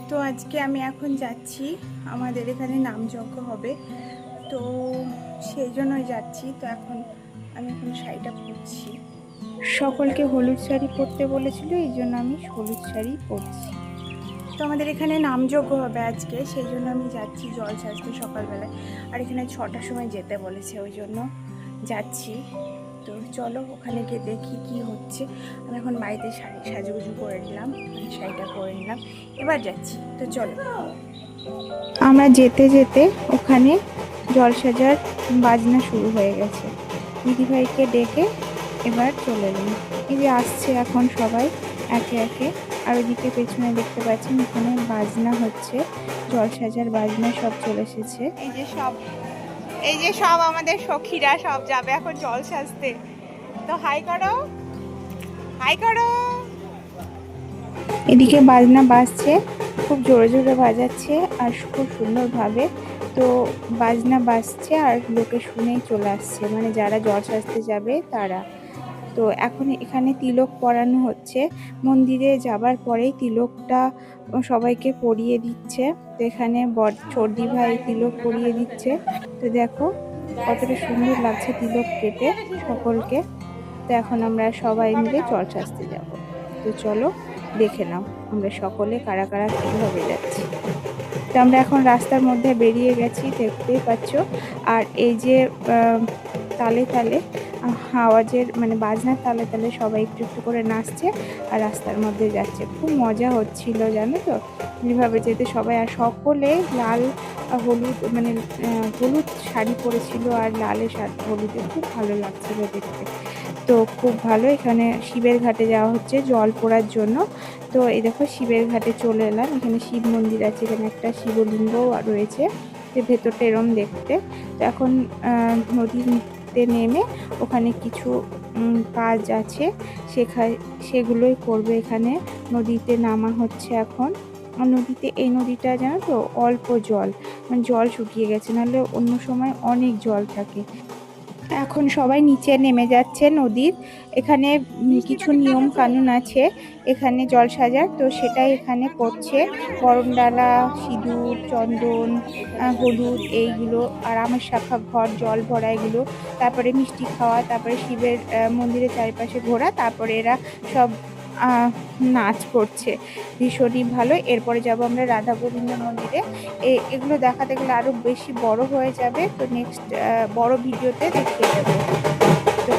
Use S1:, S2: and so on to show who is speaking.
S1: তো আজকে আমি এখন যাচ্ছি, আমাদের এখানে নামযজ্ঞ হবে, তো সেই জন্যই যাচ্ছি। তো এখন আমি শাড়িটা পরছি, সকলকে হলুদ শাড়ি পরতে বলেছিল, এই জন্য আমি হলুদ শাড়ি পরছি। তো আমাদের এখানে নামযজ্ঞ হবে আজকে, সেই জন্য আমি যাচ্ছি জল সাজতে সকালবেলায়। আর এখানে 6টার সময় যেতে বলেছে, ওই জন্য যাচ্ছি। তো চলো ওখানে গিয়ে দেখি কি হচ্ছে। আমি এখন বাড়িতে সাজুগুজু করে নিলাম, শাড়িটা পরে নিলাম, এবার যাচ্ছি। তো চলো, আমরা যেতে যেতে ওখানে জল সাজার বাজনা শুরু হয়ে গেছে। দিদিভাইকে ডেকে এবার চলে এলাম। এই যে আসছে এখন সবাই একে একে। আর ওইদিকে পেছনে দেখতে পাচ্ছেন এখানে বাজনা হচ্ছে, জল সাজার বাজনা সব চলে এসেছে। এই যে সব আমাদের সখীরা সব যাবে এখন জল সাজতে। তো হাই করো, হাই করো। এদিকে বাজনা বাজছে, খুব জোরে জোরে বাজাচ্ছে আর খুব সুন্দরভাবে। তো বাজনা বাজছে আর লোকে শুনেই চলে আসছে, মানে যারা জল সাজতে যাবে তারা। তো এখন এখানে তিলক পরানো হচ্ছে, মন্দিরে যাবার পরেই তিলকটা সবাইকে পরিয়ে দিচ্ছে। তো এখানে ছর্দি ভাই তিলক পরিয়ে দিচ্ছে। তো দেখো কতটা সুন্দর লাগছে তিলক কেটে সকলকে। তো এখন আমরা সবাই মিলে জল সাজতে যাব। তো চলো দেখে নাও আমরা সকলে কারা কারা কীভাবে যাচ্ছি। তো আমরা এখন রাস্তার মধ্যে বেরিয়ে গেছি, দেখতেই পাচ্ছ। আর এই যে তালে তালে আওয়াজের মানে বাজনার তালে তালে সবাই একটু একটু করে নাচছে আর রাস্তার মধ্যে যাচ্ছে। খুব মজা হচ্ছিল জানো তো এইভাবে যেতে সবাই। আর সকলে লাল হলুদ মানে হলুদ শাড়ি পরেছিল আর লালের হলুদে খুব ভালো লাগছিল দেখতে। তো খুব ভালো। এখানে শিবের ঘাটে যাওয়া হচ্ছে জল পড়ার জন্য। তো এই দেখো শিবের ঘাটে চলে এলাম। এখানে শিব মন্দির আছে, এখানে একটা শিবলিঙ্গও রয়েছে, ভেতরটা এরম দেখতে। তো এখন নদীতে নেমে ওখানে কিছু কাজ আছে, সেগুলোই করবে। এখানে নদীতে নামা হচ্ছে এখন। নদীতে এই নদীটা জানো তো অল্প জল, মানে জল শুকিয়ে গেছে, নাহলে অন্য সময় অনেক জল থাকে। এখন সবাই নিচে নেমে যাচ্ছে নদীর। এখানে কিছু নিয়ম কানুন আছে এখানে জল সাজার, তো সেটাই এখানে করছে। গরমডালা, সিঁদুর, চন্দন, হলুদ এইগুলো, আর আমের শাখা ঘর, জল ভরা এগুলো, তারপরে মিষ্টি খাওয়া, তারপরে শিবের মন্দিরের চারিপাশে ঘোরা, তারপরে এরা সব নাচ করছে। ভীষণই ভালো। এরপরে যাব আমরা রাধা গোবিন্দ মন্দিরে। এগুলো দেখাতে গেলে আরো বেশি বড় হয়ে যাবে, তো নেক্সট বড় ভিডিওতে দেখিয়ে দেবো। তো